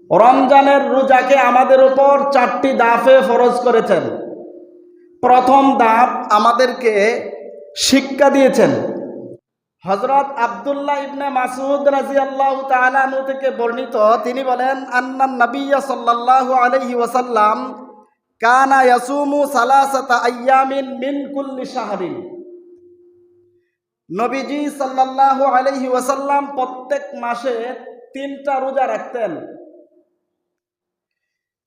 রমজানের রোজাকে আমাদের উপর 4টি ধাপে ফরজ করেছেন। প্রথম ধাপ আমাদেরকে শিক্ষা দিয়েছেন। হযরত আব্দুল্লাহ ইবনে মাসউদ রাদিয়াল্লাহু তাআলা আনহু থেকে বর্ণিত, তিনি বলেন, আন্নান নাবিয়্য সাল্লাল্লাহু আলাইহি ওয়াসাল্লাম কানা ইয়াসুমু সালাসাতা আইয়ামিন মিন কুল্লি শাহরিন। নবীজি সাল্লাল্লাহু আলাইহি ওয়াসাল্লাম প্রত্যেক মাসে 3টা রোজা রাখতেন।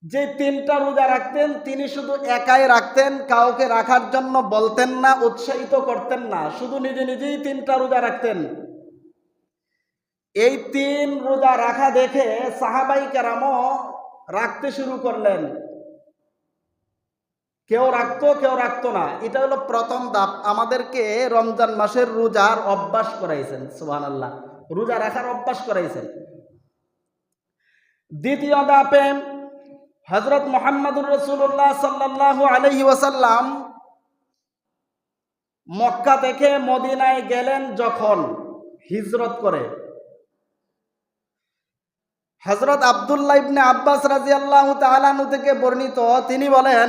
যে 3টা রোজা রাখতেন তিনি শুধু একাই রাখতেন, কাউকে রাখার জন্য বলতেন না, উৎসাহিত করতেন না, শুধু নিজে নিজেই 3টা রোজা রাখতেন। এই 3 রোজা রাখা দেখে সাহাবাই কেরামও রাখতে শুরু করলেন। কেউ রাখতো, কেউ রাখতো না। এটা হলো প্রথম ধাপ, আমাদেরকে রমজান মাসের রোজার অভ্যাস করাইছেন। সুবহানাল্লাহ, রোজা রাখার অভ্যাস করাইছেন। দ্বিতীয় ধাপে হযরত মুহাম্মদুর রাসূলুল্লাহ সাল্লাল্লাহু আলাইহি ওয়াসাল্লাম মক্কা থেকে মদিনায় গেলেন যখন হিজরত করে। হযরত আব্দুল্লাহ ইবনে আব্বাস রাদিয়াল্লাহু তাআলা আনহু থেকে বর্ণিত, তিনি বলেন,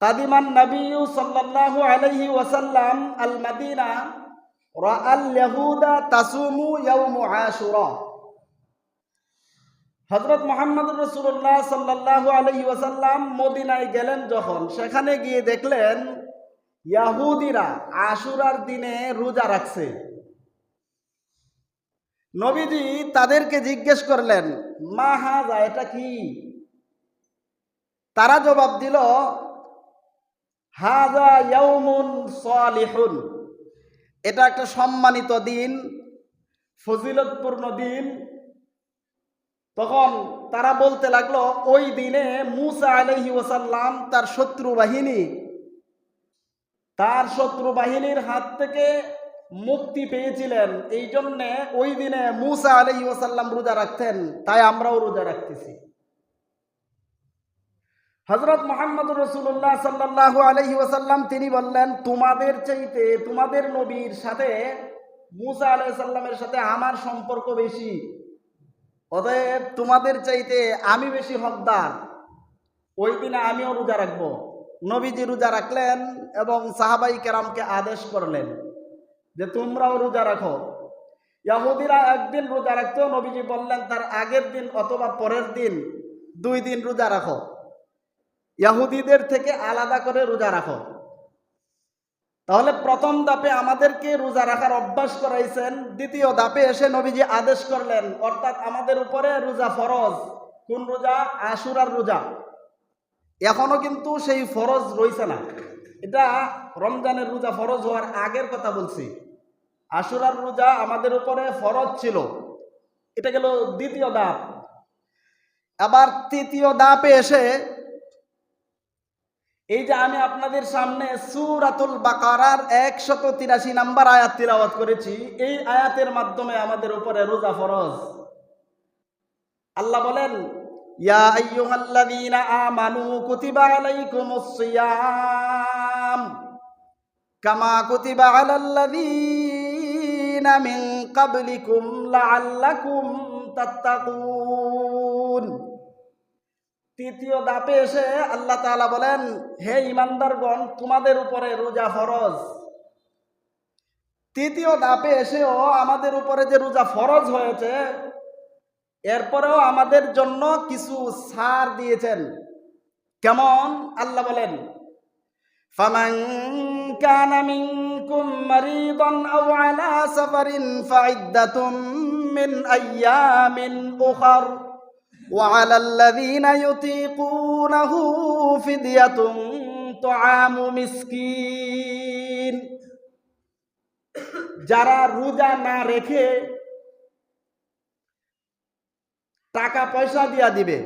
কাদিমান নবিয়্যু সাল্লাল্লাহু আলাইহি ওয়াসাল্লাম আল মাদিনা রাআল ইয়াহুদা তাসুমু ইয়াউম আশুরা। হযরত মুহাম্মদুর রাসূলুল্লাহ সাল্লাল্লাহু আলাইহি ওয়াসাল্লাম মদিনায় গেলেন যখন, সেখানে গিয়ে দেখলেন ইহুদিরা আশুরার দিনে রোজা রাখছে। নবীজি তাদেরকে জিজ্ঞেস করলেন, মা হাযা, এটা কি? তারা জবাব দিল, হাযা ইয়াউমুন সালিহুন, এটা একটা সম্মানিত দিন, ফজিলতপূর্ণ দিন। তখন তারা বলতে লাগলো, ওই দিনে মূসা আলাইহি ওয়াসাল্লাম তার শত্রু বাহিনীর হাত থেকে মুক্তি পেয়েছিলেন। এই জন্যে ওই দিনে মূসা আলাইহি ওয়াসাল্লাম রোজা রাখতেন, তাই আমরাও রোজা রাখতেছি। হযরত মুহাম্মদুর রাসূলুল্লাহ সাল্লাল্লাহু আলাইহি ওয়াসাল্লাম তিনি বললেন, তোমাদের চাইতে, তোমাদের নবীর সাথে, মূসা আলাইহিস সালামের সাথে আমার সম্পর্ক বেশি, অতএব তোমাদের চাইতে আমি বেশি হকদার, ওই দিনে আমিও রোজা রাখবো। নবীজি রোজা রাখলেন এবং সাহাবাই কেরামকে আদেশ করলেন যে তোমরাও রোজা রাখো। ইহুদিরা একদিন রোজা রাখতো, নবীজি বললেন তার আগের দিন অথবা পরের দিন 2 দিন রোজা রাখো, ইহুদিদের থেকে আলাদা করে রোজা রাখো। তাহলে প্রথম ধাপে আমাদেরকে রোজা রাখার অভ্যাস করাইছেন। দ্বিতীয় ধাপে এসে নবীজি আদেশ করলেন, অর্থাৎ আমাদের উপরে রোজা ফরজ। কোন রোজা? আশুরার রোজা। এখনো কিন্তু সেই ফরজ রইছে না। এটা রমজানের রোজা ফরজ হওয়ার আগের কথা বলছি। আশুরার রোজা আমাদের উপরে ফরজ ছিল। এটা গেল দ্বিতীয় ধাপ। আবার তৃতীয় ধাপে এসে এই যে আমি আপনাদের সামনে সূরাতুল বাকারার 183 নম্বর আয়াত তিলাওয়াত করেছি, এই আয়াতের মাধ্যমে আমাদের উপরে রোজা ফরজ। আল্লাহ বলেন, ইয়া আইয়ুহাল্লাযীনা আমানু কুতিবা আলাইকুমুস সিয়াম কামা কুতিবা আলাল্লাযীনা মিন ক্বাবলিকুম লাআল্লাকুম তাত্তাকুন। তৃতীয় ধাপে এসে আল্লাহ তাআলা বলেন, হে ঈমানদারগণ, তোমাদের উপরে রোজা ফরজ। তৃতীয় ধাপে এসেও আমাদের উপরে যে রোজা ফরজ হয়েছে, এরপরেও আমাদের জন্য কিছু ছাড় দিয়েছেন। কেমন? আল্লাহ বলেন, ফামান কানা মিনকুম মারিদান আও আলা সাফারিন ফাইদ্দাতুম মিন আইয়ামিন উখার وعلى الذين يطيقونه فدية طعام مسكين। যারা রোজা না রেখে টাকা পয়সা দিয়া দিবে,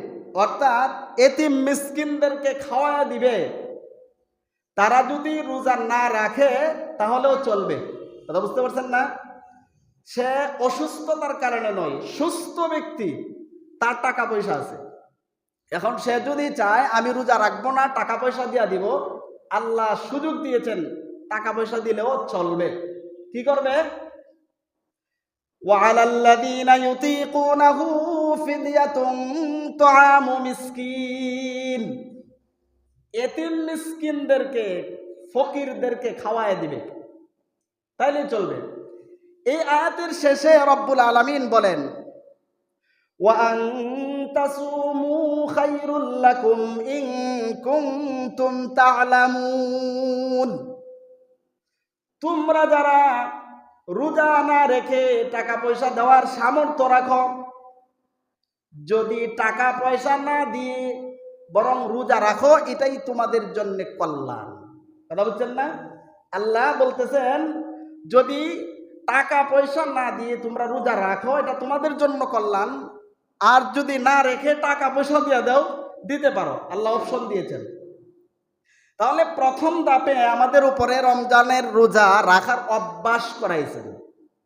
অর্থাৎ এতিম মিসকিনদেরকে খাওয়া দিবে, তারা যদি রোজা না রাখে তাহলেও চলবে। কথা বুঝতে পারছেন না? সে অসুস্থতার কারণে নয়, সুস্থ ব্যক্তি, তার টাকা পয়সা আছে। এখন সে যদি চায় আমি রোজা রাখবো না, টাকা পয়সা দিয়া দিব, আল্লাহ সুযোগ দিয়েছেন, টাকা পয়সা দিলেও চলবে। কি করবে? وعلى الذين يطيقونه ফিদিয়াতুন তুআমু মিসকিন, এতিম মিসকিনদেরকে ফকিরদেরকে খাওয়ায় দিবে, তাইলে চলবে। এই আয়াতের শেষে রব্বুল আলামিন বলেন ওয়া আন তাসুমু খায়রুল লাকুম ইন কুনতুম তা'লামুন, তোমরা যারা রোজা না রেখে টাকা পয়সা দেওয়ার সামর্থ্য রাখো, যদি টাকা পয়সা না দিয়ে বরং রোজা রাখো, এটাই তোমাদের জন্য কল্যাণ। কথা বুঝছেন না? আল্লাহ বলতেছেন যদি টাকা পয়সা না দিয়ে তোমরা রোজা রাখো এটা তোমাদের জন্য কল্যাণ, আর যদি না রেখে টাকা পয়সা দিয়ে দাও, দিতে পারো, আল্লাহ অপশন দিয়েছেন। তাহলে প্রথম ধাপে আমাদের উপরে রমজানের রোজা রাখার অভ্যাস করাইছেন।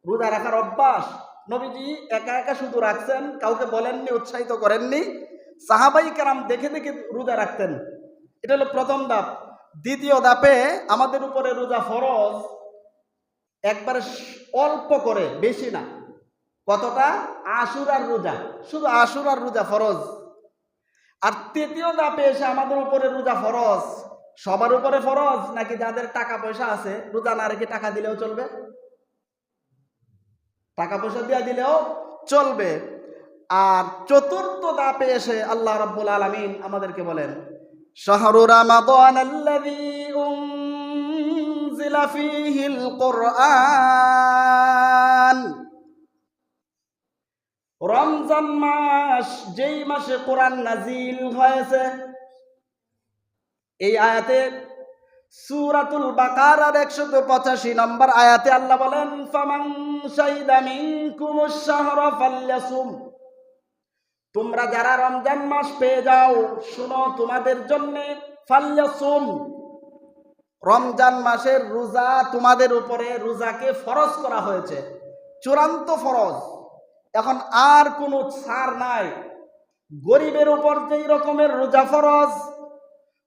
রোজা রাখার অভ্যাস নবীজি একা একা শুধু রাখছেন, কাউকে বলেননি, উৎসাহিত করেননি। সাহাবাই কেরাম দেখে দেখে রোজা রাখতেন। এটা হলো প্রথম ধাপ। দ্বিতীয় ধাপে আমাদের উপরে রোজা ফরজ, একবারে অল্প করে, বেশি না। কতটা? আশুরার রোজা, শুধু আশুরার রোজা ফরজ। আর তৃতীয় ধাপে এসে আমাদের উপরে রোজা ফরজ, সবার উপরে ফরজ নাকি যাদের টাকা পয়সা আছে রোজা না রেখে টাকা দিলেও চলবে, টাকা পয়সা দিয়ে দিলেও চলবে। আর চতুর্থ ধাপে এসে আল্লাহ রাব্বুল আলামিন আমাদেরকে বলেন শাহরু রামাদানাল্লাযী উনজিলা ফীহিল কুরআন, রমজান মাস যেই মাসে কোরআন নাজিল হয়েছে। এই আয়াতে সূরাতুল বাকারার 185 নম্বর আয়াতে আল্লাহ বলেন ফামান শাহিদা মিনকুমুশ শাহরা ফালইয়াসুম, তোমরা যারা রমজান মাস পেয়ে যাও, শুনো তোমাদের জন্য ফালইয়াসুম, রমজান মাসের রোজা তোমাদের উপরে, রোজাকে ফরজ করা হয়েছে, চূড়ান্ত ফরজ। এখন আর কোনো ছাড় নাই। গরিবের উপর যেই রকমের রোজা ফরজ,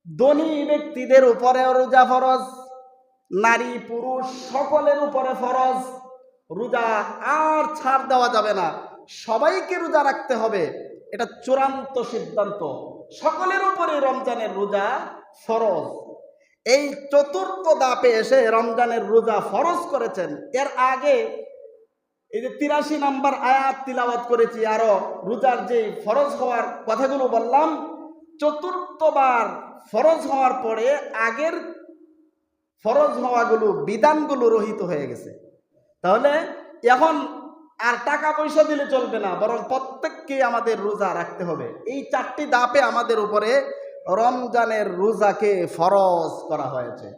ধনী ব্যক্তিদের উপরেও রোজা ফরজ, নারী পুরুষ সকলের উপরে ফরজ। রোজা আর ছাড় দেওয়া যাবে না, সবাইকে রোজা রাখতে হবে, এটা চূড়ান্ত সিদ্ধান্ত। সকলের উপরে রমজানের রোজা ফরজ। এই চতুর্থ ধাপে এসে রমজানের রোজা ফরজ করেছেন। এর আগে এই যে 83 নম্বর আয়াত তিলাওয়াত করেছি, আরো রোজার যে ফরজ হওয়ার কথাগুলো বললাম, চতুর্থবার ফরজ হওয়ার পরে আগের ফরজ হওয়াগুলো, বিধানগুলো রহিত হয়ে গেছে। তাহলে এখন আর টাকা পয়সা দিলে চলবে না, বরং প্রত্যেককে আমাদের রোজা রাখতে হবে। এই 4টি ধাপে আমাদের উপরে রমজানের রোজাকে ফরজ করা হয়েছে।